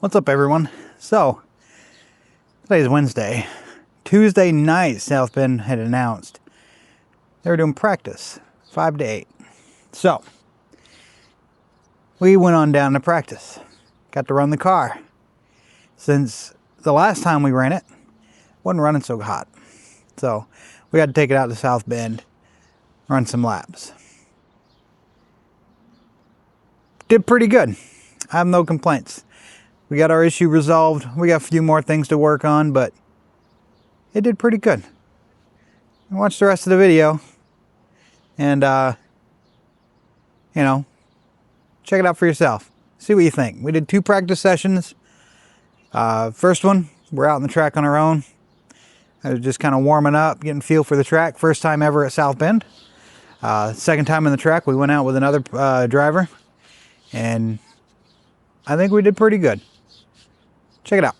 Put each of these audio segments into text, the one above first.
What's up, everyone? So, today's Wednesday. Tuesday night, South Bend had announced they were doing practice, 5 to 8. So, we went on down to practice. Got to run the car. Since the last time we ran it, wasn't running so hot. So, we had to take it out to South Bend, run some laps. Did pretty good. I have no complaints. We got our issue resolved. We got a few more things to work on, but it did pretty good. Watch the rest of the video and, check it out for yourself. See what you think. We did 2 practice sessions. First one, we're out on the track on our own. I was just kind of warming up, getting feel for the track. First time ever at South Bend. Second time in the track, we went out with another driver, and I think we did pretty good. Check it out.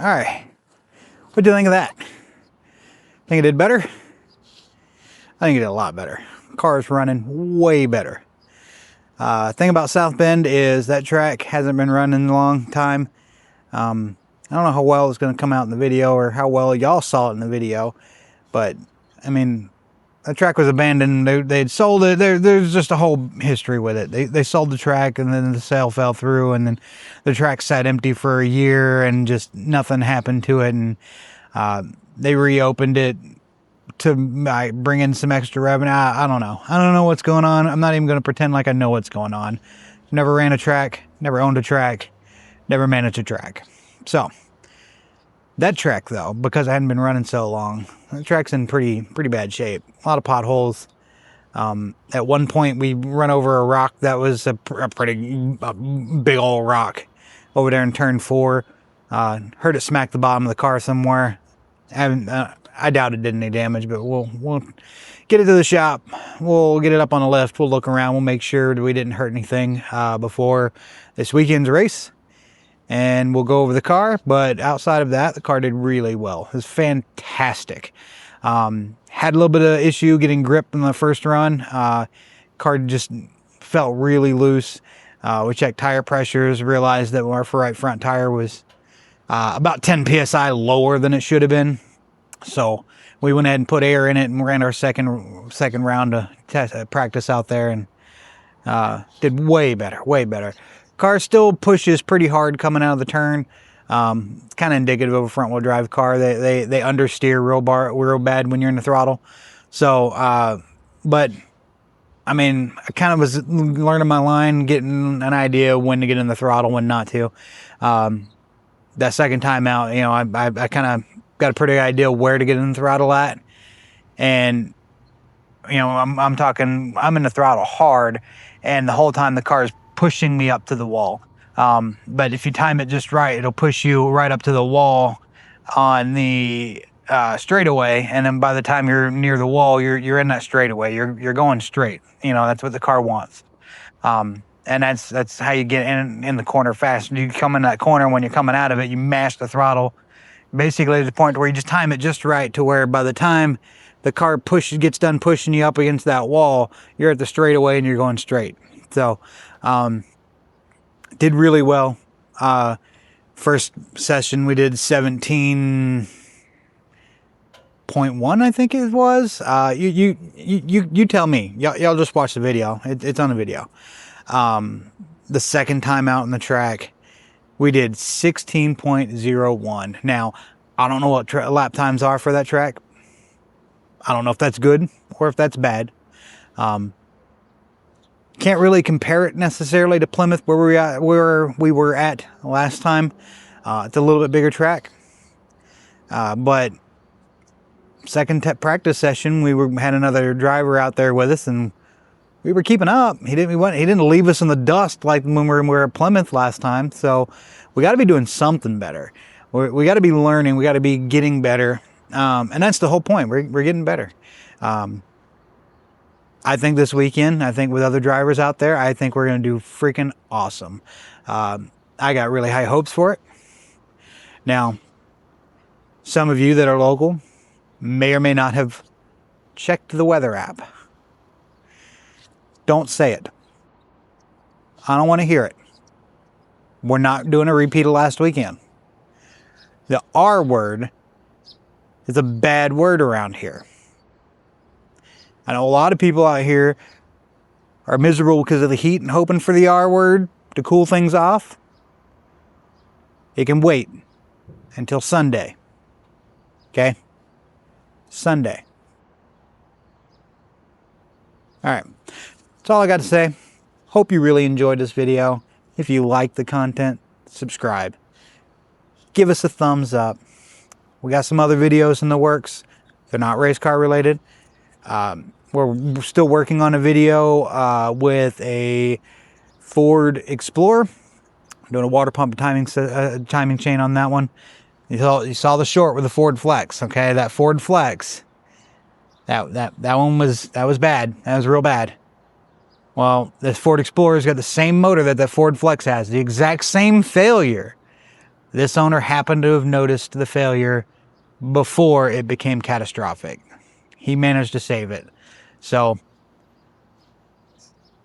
All right, what do you think of that? Think it did better? I think it did a lot better. Car's running way better. Thing about South Bend is that track hasn't been running in a long time. I don't know how well it's going to come out in the video or how well y'all saw it in the video, but I mean, the track was abandoned. They'd sold it. There's just a whole history with it. They sold the track, and then the sale fell through, and then the track sat empty for a year, and just nothing happened to it. And they reopened it to bring in some extra revenue. I don't know. I don't know what's going on. I'm not even going to pretend like I know what's going on. Never ran a track. Never owned a track. Never managed a track. So that track, though, because I hadn't been running so long, the track's in pretty bad shape. A lot of potholes. At one point, we run over a rock that was a pretty big old rock over there in turn 4. Heard it smack the bottom of the car somewhere. I doubt it did any damage, but we'll get it to the shop. We'll get it up on the lift. We'll look around. We'll make sure that we didn't hurt anything before this weekend's race. And we'll go over the car, but outside of that, the car did really well. It was fantastic. Had a little bit of issue getting grip in the first run. Car just felt really loose. We checked tire pressures, realized that our right front tire was about 10 psi lower than it should have been. So we went ahead and put air in it and ran our second round to practice out there, and did way better, way better. Car still pushes pretty hard coming out of the turn. It's kind of indicative of a front wheel drive car. They understeer real bad when you're in the throttle. So, but I mean, I kind of was learning my line, getting an idea when to get in the throttle, when not to. That second time out, you know, I kind of got a pretty idea where to get in the throttle at. And, you know, I'm talking, I'm in the throttle hard, and the whole time the car is pushing me up to the wall. But if you time it just right, it'll push you right up to the wall on the straightaway, and then by the time you're near the wall, you're in that straightaway. You're going straight. You know, that's what the car wants. And that's how you get in the corner fast. You come in that corner, when you're coming out of it, you mash the throttle basically to the point where you just time it just right to where by the time the car gets done pushing you up against that wall, you're at the straightaway and you're going straight. So did really well. First session we did 17.1, I think it was. You tell me. Y'all just watch the video. It's on the video. The second time out on the track, we did 16.01. Now, I don't know what lap times are for that track. I don't know if that's good or if that's bad. Can't really compare it necessarily to Plymouth, where we were at last time. It's a little bit bigger track, but second practice session, had another driver out there with us, and we were keeping up. He didn't leave us in the dust like when we were at Plymouth last time. So we got to be doing something better. We got to be learning. We got to be getting better, and that's the whole point. We're getting better. I think this weekend, I think with other drivers out there, I think we're going to do freaking awesome. I got really high hopes for it. Now, some of you that are local may or may not have checked the weather app. Don't say it. I don't want to hear it. We're not doing a repeat of last weekend. The R word is a bad word around here. I know a lot of people out here are miserable because of the heat and hoping for the R word to cool things off. It can wait until Sunday. Okay? Sunday. All right. That's all I got to say. Hope you really enjoyed this video. If you like the content, subscribe. Give us a thumbs up. We got some other videos in the works. They're not race car related. We're still working on a video with a Ford Explorer. Doing a water pump timing chain on that one. You saw the short with the Ford Flex. Okay, that Ford Flex. That one was bad. That was real bad. Well, this Ford Explorer's got the same motor that Ford Flex has. The exact same failure. This owner happened to have noticed the failure before it became catastrophic. He managed to save it. So,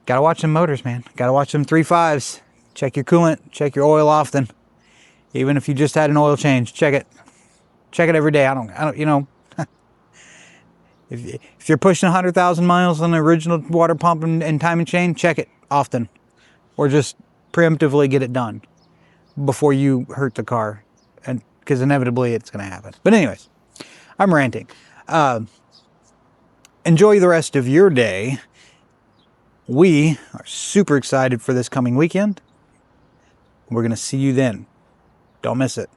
gotta watch them motors, man. Gotta watch them 3.5s. Check your coolant. Check your oil often. Even if you just had an oil change, check it. Check it every day. I don't. You know, if you're pushing 100,000 miles on the original water pump and timing chain, check it often, or just preemptively get it done before you hurt the car, and because inevitably it's going to happen. But anyways, I'm ranting. Enjoy the rest of your day. We are super excited for this coming weekend. We're going to see you then. Don't miss it.